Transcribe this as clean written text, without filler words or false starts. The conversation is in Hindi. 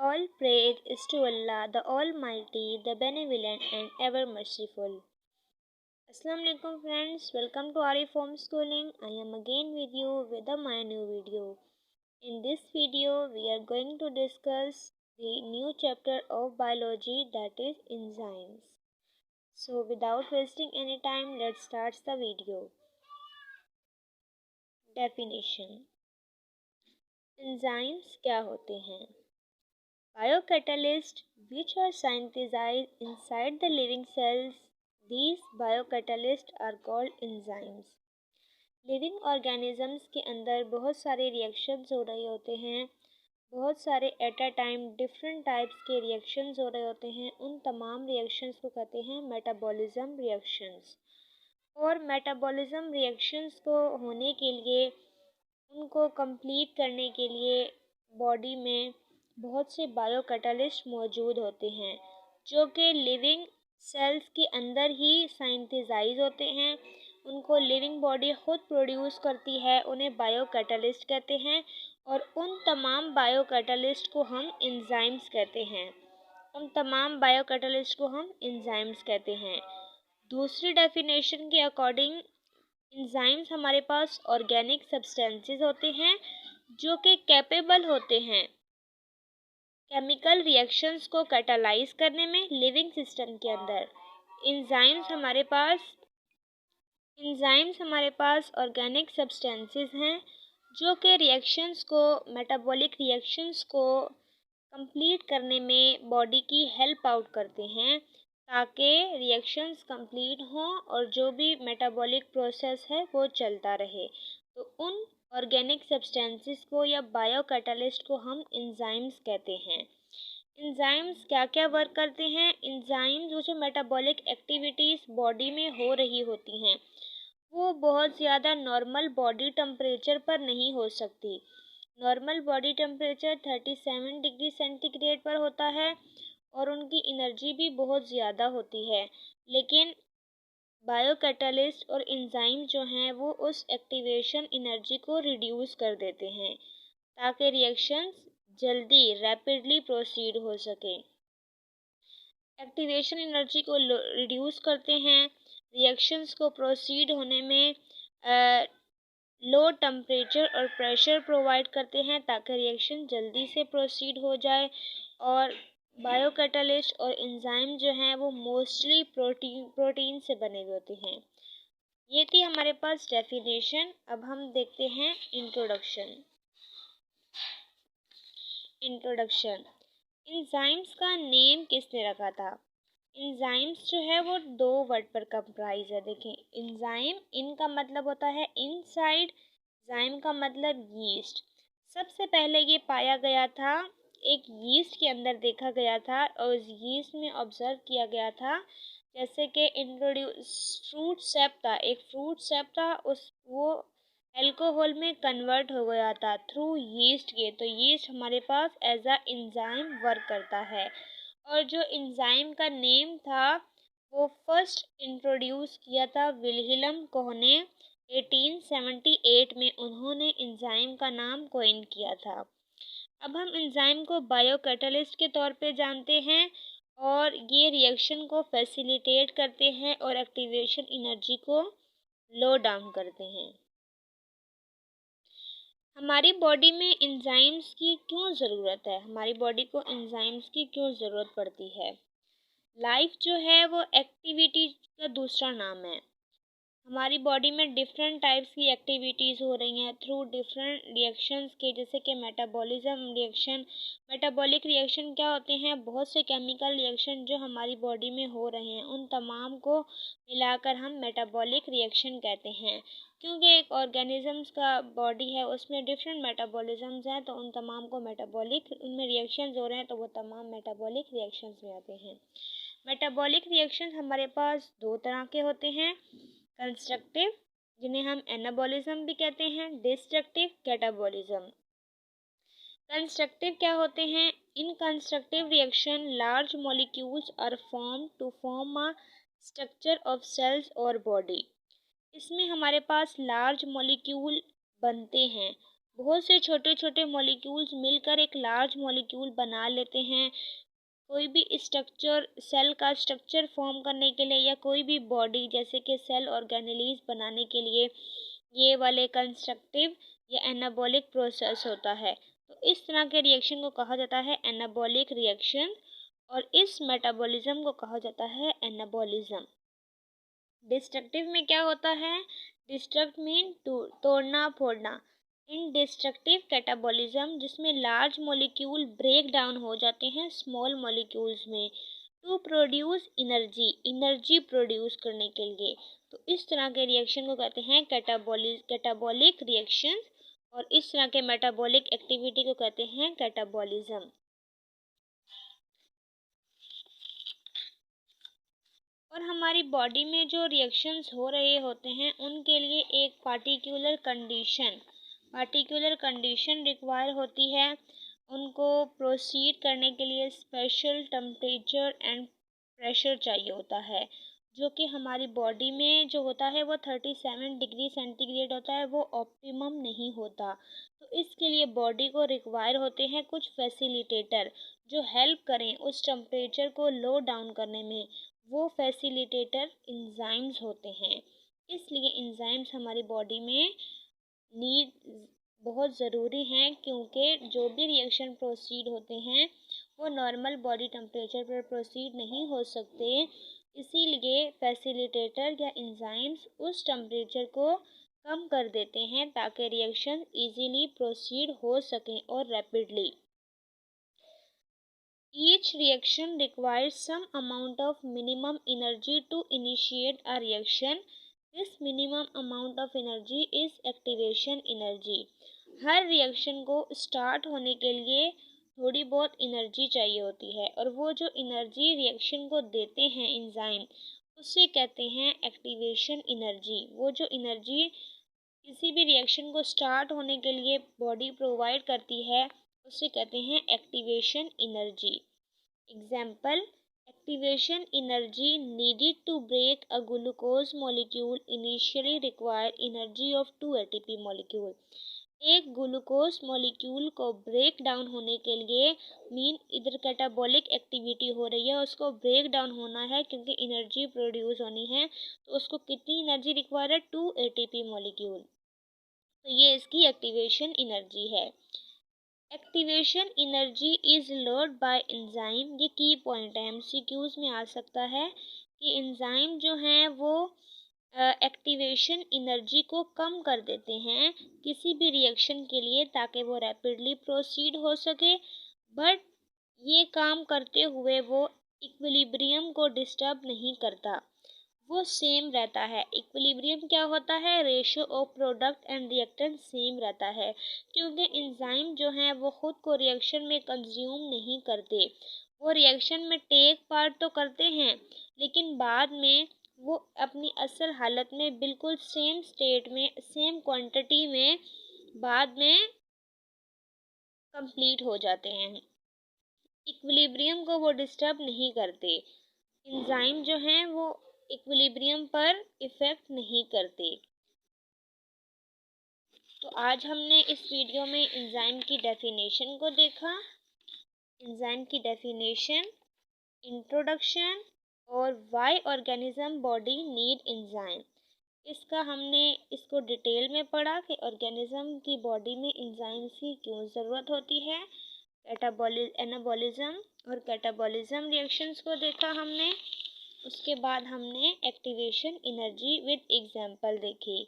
All praise is to Allah, the Almighty, the Benevolent and Ever Merciful. Assalamu alaikum friends, welcome to Arif Homeschooling. I am again with you with my new video. In this video, we are going to discuss the new chapter of biology, that is enzymes. So without wasting any time, let's start the video. Definition. Enzymes क्या होते हैं? Biocatalysts, which are synthesized inside the living cells, these biocatalysts are called enzymes. Living organisms के अंदर बहुत सारे रिएक्शंस हो रहे होते हैं, बहुत सारे at a time different types के रिएक्शंस हो रहे होते हैं। उन तमाम रिएक्शंस को कहते हैं मेटाबॉलिज्म रिएक्शंस। और मेटाबॉलिज्म रिएक्शंस को होने के लिए, उनको कंप्लीट करने के लिए बॉडी में बहुत से बायोकैटालिस्ट मौजूद होते हैं, जो कि लिविंग सेल्स के अंदर ही साइंथेसाइज होते हैं। उनको लिविंग बॉडी खुद प्रोड्यूस करती है, उन्हें बायोकैटालिस्ट कहते हैं। और उन तमाम बायोकैटालिस्ट को हम एंजाइम्स कहते हैं। उन तमाम बायोकैटालिस्ट को हम एंजाइम्स कहते हैं। दूसरी डेफिनेशन के अकॉर्डिंग एंजाइम्स हमारे पास ऑर्गेनिक सब्सटेंसेस होते हैं जो कि कैपेबल होते हैं केमिकल रिएक्शंस को कैटालाइज करने में लिविंग सिस्टम के अंदर। एंजाइम्स हमारे पास ऑर्गेनिक सब्सटेंसेस हैं जो कि रिएक्शंस को, मेटाबॉलिक रिएक्शंस को कंप्लीट करने में बॉडी की हेल्प आउट करते हैं, ताकि रिएक्शंस कंप्लीट हों और जो भी मेटाबॉलिक प्रोसेस है वो चलता रहे। तो उन ऑर्गेनिक सब्सटेंसेस को या बायोकैटालिस्ट को हम एंजाइम्स कहते हैं। एंजाइम्स क्या क्या वर्क करते हैं? एंजाइम्स जो मेटाबॉलिक एक्टिविटीज़ बॉडी में हो रही होती हैं, वो बहुत ज़्यादा नॉर्मल बॉडी टेम्परेचर पर नहीं हो सकती। Normal body temperature 37 degree centigrade पर होता है और उनकी एनर्जी भी बहुत ज़्यादा होती है। लेकिन बायोकैटालिस्ट और एंजाइम जो हैं वो उस एक्टिवेशन एनर्जी को रिड्यूस कर देते हैं, ताकि रिएक्शंस जल्दी रैपिडली प्रोसीड हो सके। एक्टिवेशन एनर्जी को रिड्यूस करते हैं, रिएक्शंस को प्रोसीड होने में लो टेम्परेचर और प्रेशर प्रोवाइड करते हैं, ताकि रिएक्शन जल्दी से प्रोसीड हो जाए। और बायोकैटालिस्ट और एंजाइम जो हैं वो मोस्टली प्रोटीन से बने हुए होते हैं। ये थी हमारे पास डेफिनेशन। अब हम देखते हैं इंट्रोडक्शन। एंजाइम्स का नेम किसने रखा था? एंजाइम्स जो है वो दो वर्ड पर कंप्राइज है। देखें, एंजाइम, इन का मतलब होता है इनसाइड, जाइम का मतलब यीस्ट। सबसे पहले ये पाया गया था, एक यीस्ट के अंदर देखा गया था और उस यीस्ट में ऑब्जर्व किया गया था, जैसे कि फ्रूट सेप था, एक फ्रूट सेप था, वो अल्कोहल में कन्वर्ट हो गया था थ्रू यीस्ट के। तो यीस्ट हमारे पास एज अ एंजाइम वर्क करता है। और जो एंजाइम का नेम था वो फर्स्ट इंट्रोड्यूस किया था विल्हेल्म कोह ने 1878 में। उन्होंने एंजाइम का नाम कॉइन किया था। अब हम एंजाइम को बायोकैटालिस्ट के तौर पे जानते हैं और ये रिएक्शन को फैसिलिटेट करते हैं और एक्टिवेशन एनर्जी को लो डाउन करते हैं। हमारी बॉडी में एंजाइम्स की क्यों ज़रूरत है? हमारी बॉडी को एंजाइम्स की क्यों ज़रूरत पड़ती है? लाइफ जो है वो एक्टिविटी का दूसरा नाम है। हमारी बॉडी में डिफरेंट टाइप्स की एक्टिविटीज़ हो रही हैं थ्रू डिफरेंट रिएक्शंस के, जैसे कि मेटाबॉलिज्म रिएक्शन। मेटाबॉलिक रिएक्शन क्या होते हैं? बहुत से केमिकल रिएक्शन जो हमारी बॉडी में हो रहे हैं, उन तमाम को मिलाकर हम मेटाबॉलिक रिएक्शन कहते हैं। क्योंकि एक ऑर्गेनिजम्स का बॉडी है, उसमें डिफरेंट मेटाबॉलिज्म्स हैं, तो उन तमाम को मेटाबॉलिक, उनमें रिएक्शंस हो रहे हैं तो वो तमाम मेटाबॉलिक रिएक्शंस में आते हैं। मेटाबॉलिक रिएक्शंस हमारे पास दो तरह के होते हैं, कंस्ट्रक्टिव, जिन्हें हम एनाबॉलिज्म भी कहते हैं, डिस्ट्रक्टिव कैटाबॉलिज्म। कंस्ट्रक्टिव क्या होते हैं? In constructive reaction large molecules are form to form a structure of cells और बॉडी। इसमें हमारे पास लार्ज मॉलिक्यूल बनते हैं बहुत से छोटे छोटे मॉलिक्यूल्स मिलकर एक लार्ज मॉलिक्यूल बना लेते हैं। कोई भी स्ट्रक्चर, सेल का स्ट्रक्चर फॉर्म करने के लिए या कोई भी बॉडी जैसे कि सेल ऑर्गेनेलीज बनाने के लिए ये वाले कंस्ट्रक्टिव या एनाबॉलिक प्रोसेस होता है। तो इस तरह के रिएक्शन को कहा जाता है एनाबॉलिक रिएक्शन और इस मेटाबॉलिज्म को कहा जाता है एनाबॉलिज्म। डिस्ट्रक्टिव में क्या होता है? डिस्ट्रक्ट मीन तोड़ना फोड़ना। इन डिस्ट्रक्टिव कैटाबॉलिज्म जिसमें लार्ज मॉलिक्यूल ब्रेक डाउन हो जाते हैं स्मॉल मॉलिक्यूल्स में टू प्रोड्यूस एनर्जी प्रोड्यूस करने के लिए। तो इस तरह के रिएक्शन को कहते हैं कैटाबॉलिक रिएक्शन और इस तरह के मेटाबॉलिक एक्टिविटी को कहते हैं कैटाबॉलिज्म। और हमारी बॉडी में जो रिएक्शंस हो रहे होते हैं उनके लिए एक पार्टिकुलर कंडीशन रिक्वायर होती है। उनको प्रोसीड करने के लिए स्पेशल टेम्परेचर एंड प्रेशर चाहिए होता है, जो कि हमारी बॉडी में जो होता है वो 37 डिग्री सेंटीग्रेड होता है, वो ऑप्टिमम नहीं होता। तो इसके लिए बॉडी को रिक्वायर होते हैं कुछ फैसिलिटेटर जो हेल्प करें उस टेम्परेचर को लो डाउन करने में। वो फैसिलिटेटर इंजाइम्स होते हैं। इसलिए इंजाइम्स हमारी बॉडी में नीड बहुत ज़रूरी हैं, क्योंकि जो भी रिएक्शन प्रोसीड होते हैं वो नॉर्मल बॉडी टेम्परेचर पर प्रोसीड नहीं हो सकते। इसीलिए फैसिलिटेटर या इंजाइम्स उस टेम्परेचर को कम कर देते हैं ताकि रिएक्शन इजीली प्रोसीड हो सकें और rapidly. Each reaction requires some amount of minimum energy to initiate a reaction. This minimum amount of energy is activation energy. Her reaction को स्टार्ट होने के लिए थोड़ी बहुत एनर्जी चाहिए होती है और वो जो एनर्जी रिएक्शन को देते हैं एंजाइम उससे कहते हैं एक्टिवेशन एनर्जी। वो जो एनर्जी किसी भी रिएक्शन को स्टार्ट होने के लिए बॉडी प्रोवाइड करती है उसे कहते हैं activation energy. Example, activation energy needed to break a glucose molecule initially require energy of 2 ATP molecule। एक ग्लूकोज मॉलिक्यूल को ब्रेक डाउन होने के लिए मीन इधर कैटाबॉलिक एक्टिविटी हो रही है, उसको ब्रेक डाउन होना है क्योंकि एनर्जी प्रोड्यूस होनी है, तो उसको कितनी एनर्जी रिक्वायर है? 2 ATP मॉलिक्यूल। तो ये इसकी एक्टिवेशन एनर्जी है। Activation energy is load bye enzyme. ये की पॉइंट है, एमसीक्यूज में आ सकता है कि एंजाइम जो हैं वो एक्टिवेशन एनर्जी को कम कर देते हैं किसी भी रिएक्शन के लिए ताकि वो रैपिडली प्रोसीड हो सके। बट ये काम करते हुए वो इक्विलिब्रियम को डिस्टर्ब नहीं करता, वो सेम रहता है। इक्विलिब्रियम क्या होता है? Ratio of product and reactant same रहता है, क्योंकि एंजाइम जो हैं वो खुद को रिएक्शन में कंज्यूम नहीं करते। वो रिएक्शन में टेक पार्ट तो करते हैं लेकिन बाद में वो अपनी असल हालत में बिल्कुल सेम स्टेट में सेम क्वांटिटी में बाद में कंप्लीट हो जाते हैं। इक्विलिब्रियम को वो डिस्टर्ब नहीं करते। एंजाइम जो हैं वो इक्विलिब्रियम पर इफ़ेक्ट नहीं करते। तो आज हमने इस वीडियो में एंजाइम की डेफिनेशन को देखा। एंजाइम की डेफिनेशन, इंट्रोडक्शन और why organism body need enzyme, इसका हमने इसको डिटेल में पढ़ा कि ऑर्गेनिज्म की बॉडी में एंजाइम्स की क्यों ज़रूरत होती है। एनाबॉलिज्म और कैटाबॉलिज्म रिएक्शंस को देखा हमने। उसके बाद हमने एक्टिवेशन एनर्जी विद एग्जांपल देखी।